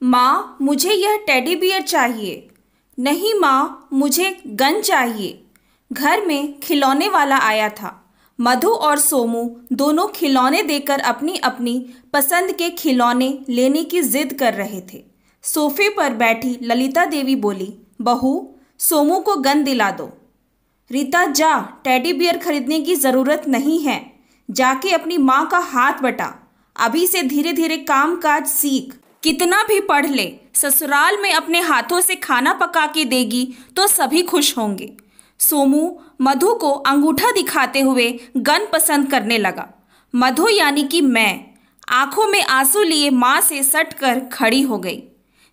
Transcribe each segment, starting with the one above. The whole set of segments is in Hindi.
माँ, मुझे यह टेडी बियर चाहिए। नहीं माँ, मुझे गन चाहिए। घर में खिलौने वाला आया था। मधु और सोमू दोनों खिलौने देकर अपनी अपनी पसंद के खिलौने लेने की जिद कर रहे थे। सोफे पर बैठी ललिता देवी बोली, बहू, सोमू को गन दिला दो। रीता, जा, टेडी बियर खरीदने की ज़रूरत नहीं है। जाके अपनी माँ का हाथ बटा। अभी से धीरे धीरे काम काज सीख। कितना भी पढ़ ले, ससुराल में अपने हाथों से खाना पका के देगी तो सभी खुश होंगे। सोमू मधु को अंगूठा दिखाते हुए गन पसंद करने लगा। मधु यानी कि मैं आंखों में आंसू लिए माँ से सट कर खड़ी हो गई।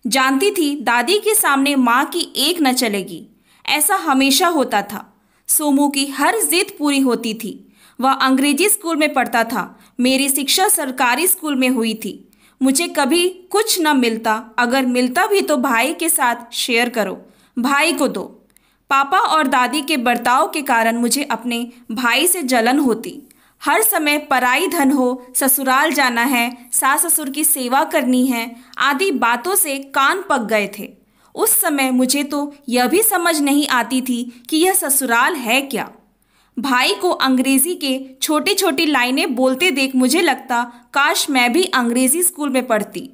जानती थी दादी के सामने माँ की एक न चलेगी। ऐसा हमेशा होता था। सोमू की हर जिद पूरी होती थी। वह अंग्रेजी स्कूल में पढ़ता था। मेरी शिक्षा सरकारी स्कूल में हुई थी। मुझे कभी कुछ न मिलता, अगर मिलता भी तो भाई के साथ शेयर करो, भाई को दो। पापा और दादी के बर्ताव के कारण मुझे अपने भाई से जलन होती। हर समय पराई धन हो, ससुराल जाना है, सास ससुर की सेवा करनी है आदि बातों से कान पक गए थे। उस समय मुझे तो यह भी समझ नहीं आती थी कि यह ससुराल है क्या। भाई को अंग्रेजी के छोटी छोटी लाइनें बोलते देख मुझे लगता काश मैं भी अंग्रेजी स्कूल में पढ़ती।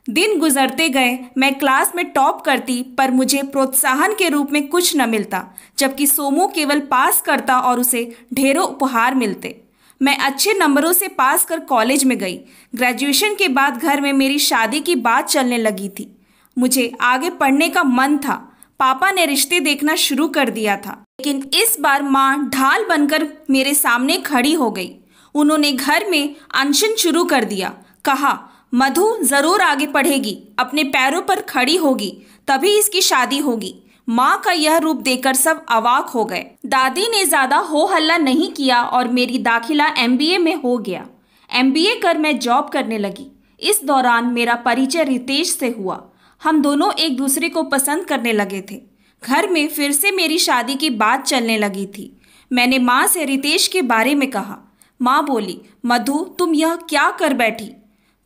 दिन गुजरते गए, मैं क्लास में टॉप करती, पर मुझे प्रोत्साहन के रूप में कुछ न मिलता, जबकि सोमू केवल पास करता और उसे ढेरों उपहार मिलते। मैं अच्छे नंबरों से पास कर कॉलेज में गई। ग्रेजुएशन के बाद घर में मेरी शादी की बात चलने लगी थी। मुझे आगे पढ़ने का मन था। पापा ने रिश्ते देखना शुरू कर दिया था, लेकिन इस बार माँ ढाल बनकर मेरे सामने खड़ी हो गई। उन्होंने घर में अनशन शुरू कर दिया। कहा, मधु जरूर आगे पढ़ेगी, अपने पैरों पर खड़ी होगी, तभी इसकी शादी होगी। माँ का यह रूप देखकर सब अवाक हो गए। दादी ने ज्यादा हो हल्ला नहीं किया और मेरी दाखिला MBA में हो गया। MBA कर मैं जॉब करने लगी। इस दौरान मेरा परिचय रितेश से हुआ। हम दोनों एक दूसरे को पसंद करने लगे थे। घर में फिर से मेरी शादी की बात चलने लगी थी। मैंने माँ से रितेश के बारे में कहा। माँ बोली, मधु, तुम यह क्या कर बैठी?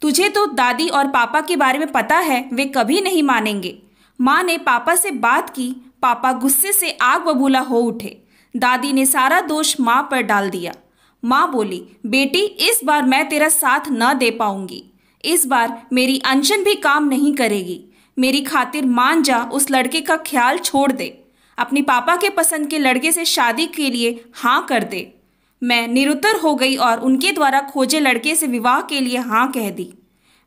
तुझे तो दादी और पापा के बारे में पता है, वे कभी नहीं मानेंगे। माँ ने पापा से बात की। पापा गुस्से से आग बबूला हो उठे। दादी ने सारा दोष माँ पर डाल दिया। माँ बोली, बेटी, इस बार मैं तेरा साथ न दे पाऊंगी। इस बार मेरी अनशन भी काम नहीं करेगी। मेरी खातिर मान जा, उस लड़के का ख्याल छोड़ दे। अपनी पापा के पसंद के लड़के से शादी के लिए हाँ कर दे। मैं निरुत्तर हो गई और उनके द्वारा खोजे लड़के से विवाह के लिए हाँ कह दी।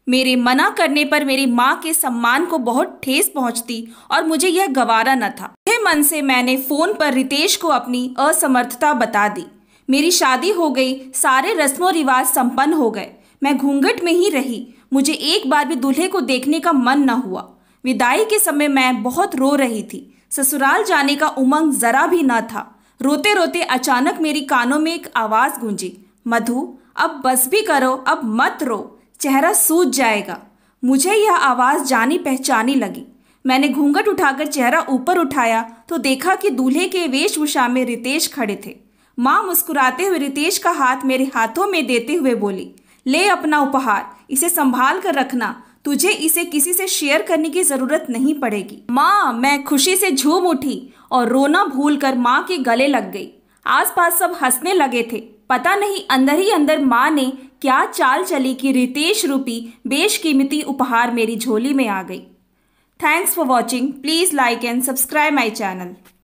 मेरे मना करने पर मेरी माँ के सम्मान को बहुत ठेस पहुंचती और मुझे यह गवारा न था। मन से मैंने फोन पर रितेश को अपनी असमर्थता बता दी। मेरी शादी हो गई, सारे रस्मों रिवाज संपन्न हो गए। मैं घूंघट में ही रही। मुझे एक बार भी दूल्हे को देखने का मन न हुआ। विदाई के समय मैं बहुत रो रही थी। ससुराल जाने का उमंग जरा भी न था। रोते रोते अचानक मेरी कानों में एक आवाज गूंजी, मधु, अब बस भी करो, अब मत रो, चेहरा सूज जाएगा। मुझे यह आवाज जानी पहचानी लगी। मैंने घूंघट उठाकर चेहरा ऊपर उठाया तो देखा कि दूल्हे के वेशभूषा में रितेश खड़े थे। माँ मुस्कुराते हुए रितेश का हाथ मेरे हाथों में देते हुए बोली, ले अपना उपहार, इसे संभाल कर रखना, तुझे इसे किसी से शेयर करने की जरूरत नहीं पड़ेगी। माँ, मैं खुशी से झूम उठी और रोना भूलकर माँ के गले लग गई। आसपास सब हंसने लगे थे। पता नहीं अंदर ही अंदर माँ ने क्या चाल चली कि रितेश रूपी बेशकीमती उपहार मेरी झोली में आ गई। Thanks for watching. Please like and subscribe my channel.